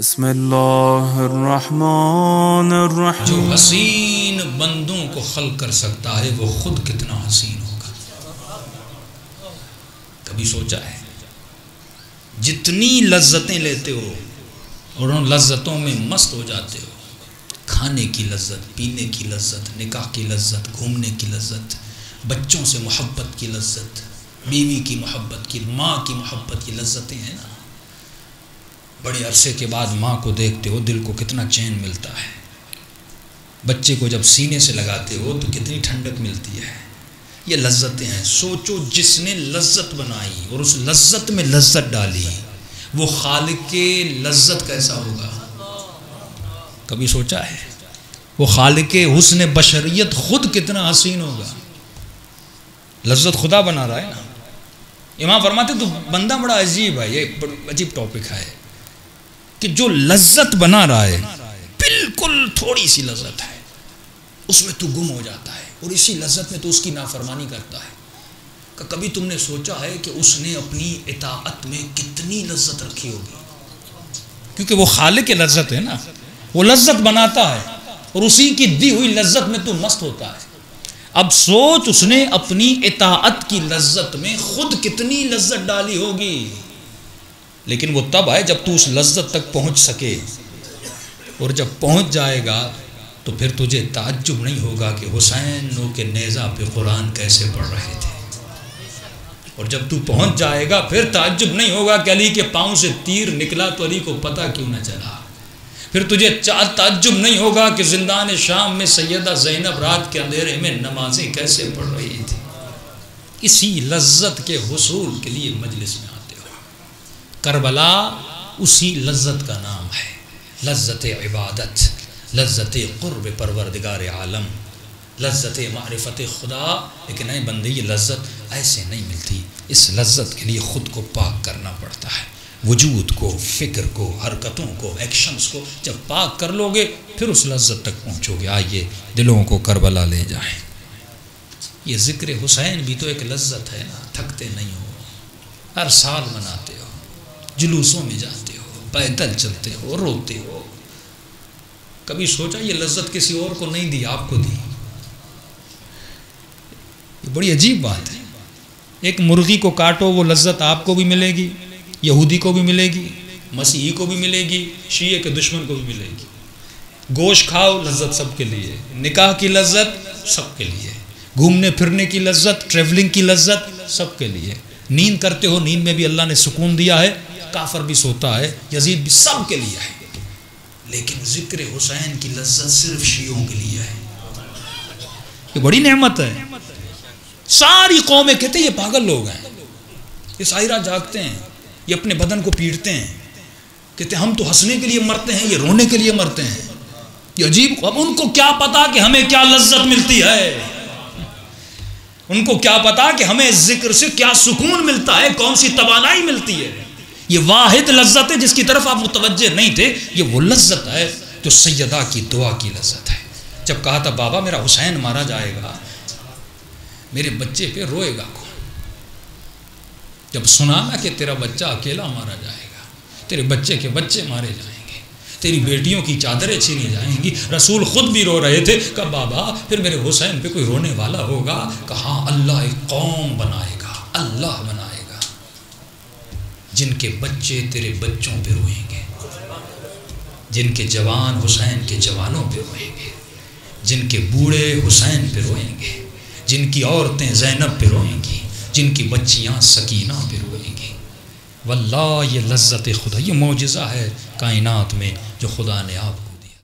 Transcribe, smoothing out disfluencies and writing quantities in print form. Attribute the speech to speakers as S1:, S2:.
S1: بسم اللہ الرحمن الرحیم.
S2: جو حسین بندوں کو خلق کر سکتا ہے وہ خود کتنا حسین ہوگا. کبھی سوچا ہے جتنی لذتیں لیتے ہو اور ان لذتوں میں مست ہو جاتے ہو، کھانے کی لذت، پینے کی لذت، نکاح کی لذت، گھومنے کی لذت، بچوں سے محبت کی لذت، بیوی کی محبت کی، ماں کی محبت کی لذتیں ہیں نا. بڑے عرصے کے بعد ماں کو دیکھتے ہو دل کو کتنا چین ملتا ہے. بچے کو جب سینے سے لگاتے ہو تو کتنی ٹھنڈک ملتی ہے. یہ لذتیں ہیں. سوچو جس نے لذت بنائی اور اس لذت میں لذت ڈالی وہ خالق کے لذت کیسا ہوگا. کبھی سوچا ہے وہ خالق حسن بشریت خود کتنا حسین ہوگا. لذت خدا بنا رہا ہے نا. امام فرماتے تو بندہ بڑا عجیب ہے. یہ عجیب ٹاپک ہے کہ جو لذت بنا رہا ہے بالکل تھوڑی سی لذت ہے، اس میں تو گم ہو جاتا ہے اور اسی لذت میں تو اس کی نافرمانی کرتا ہے. کہ کبھی تم نے سوچا ہے کہ اس نے اپنی اطاعت میں کتنی لذت رکھی ہوگی. کیونکہ وہ خالق لذت ہے نا. وہ لذت بناتا ہے اور اسی کی دی ہوئی لذت میں تو مست ہوتا ہے. اب سوچ اس نے اپنی اطاعت کی لذت میں خود کتنی لذت ڈالی ہوگی. لیکن وہ تب ہے جب تو اس لذت تک پہنچ سکے، اور جب پہنچ جائے گا تو پھر تجھے تعجب نہیں ہوگا کہ حسین نو کے نیزہ پہ قرآن کیسے پڑھ رہے تھے. اور جب تو پہنچ جائے گا پھر تعجب نہیں ہوگا کہ علی کے پاؤں سے تیر نکلا تو علی کو پتہ کیوں نہ چلا. پھر تجھے تعجب نہیں ہوگا کہ زندان شام میں سیدہ زینب رات کے اندھیرے میں نمازیں کیسے پڑھ رہی تھی. اسی لذت کے حصول کے لیے مجلس میں آتے ہو. کربلا اسی لذت کا نام ہے. لذت عبادت، لذت قرب پروردگار عالم، لذت معرفت خدا. لیکن اے بندے یہ لذت ایسے نہیں ملتی. اس لذت کے لیے خود کو پاک کرنا پڑتا ہے. وجود کو، فکر کو، حرکتوں کو، ایکشنز کو جب پاک کر لو گے پھر اس لذت تک پہنچو گے. آئیے دلوں کو کربلا لے جائیں. یہ ذکر حسین بھی تو ایک لذت ہے نا. تھکتے نہیں ہو، ہر سال مناتے ہو، جلوسوں میں جاتے ہو، پیدل چلتے ہو، روتے ہو. کبھی سوچا یہ لذت کسی اور کو نہیں دی، آپ کو دی. یہ بڑی عجیب بات ہے. ایک مرغی کو کاٹو وہ لذت آپ کو بھی ملے گی، یہودی کو بھی ملے گی، مسیحی کو بھی ملے گی، شیعہ کے دشمن کو بھی ملے گی. گوشت کھاؤ لذت سب کے لیے، نکاح کی لذت سب کے لیے، گھومنے پھرنے کی لذت، ٹریولنگ کی لذت سب کے لیے. نیند کرتے ہو، نیند میں بھی اللہ نے سکون دیا ہے. کافر بھی سوتا ہے، یزید بھی، سب کے لیے ہے. لیکن ذکر حسین کی لذت صرف شیعوں کے لیے ہے. یہ بڑی نعمت ہے. ساری قومیں کہتے ہیں یہ پاگل لوگ ہیں، یہ ساری رات جاگتے ہیں، یہ اپنے بدن کو پیٹتے ہیں. کہتے ہیں ہم تو ہنسنے کے لیے مرتے ہیں، یہ رونے کے لیے مرتے ہیں. یہ عجیب. اب ان کو کیا پتا کہ ہمیں کیا لذت ملتی ہے. ان کو کیا پتا کہ ہمیں ذکر سے کیا سکون ملتا ہے، کون سی توانائی ملتی ہے. یہ واحد لذت ہے جس کی طرف آپ متوجہ نہیں تھے. یہ وہ لذت ہے جو سیدہ کی دعا کی لذت ہے. جب کہا تھا بابا میرا حسین مارا جائے گا، میرے بچے پہ روئے گا کون. جب سنا نا کہ تیرا بچہ اکیلا مارا جائے گا، تیرے بچے کے بچے مارے جائیں گے، تیری بیٹیوں کی چادریں چھینی جائیں گی، رسول خود بھی رو رہے تھے. کہا بابا پھر میرے حسین پہ کوئی رونے والا ہوگا. کہا اللہ ایک قوم بنائے گا، اللہ بنائے گا جن کے بچے تیرے بچوں پہ روئیں گے، جن کے جوان حسین کے جوانوں پہ روئیں گے، جن کے بوڑھے حسین پہ روئیں گے، جن کی عورتیں زینب پہ روئیں گی، جن کی بچیاں سکینہ پہ روئیں گی. واللہ یہ لذت خدا، یہ معجزہ ہے کائنات میں جو خدا نے آپ کو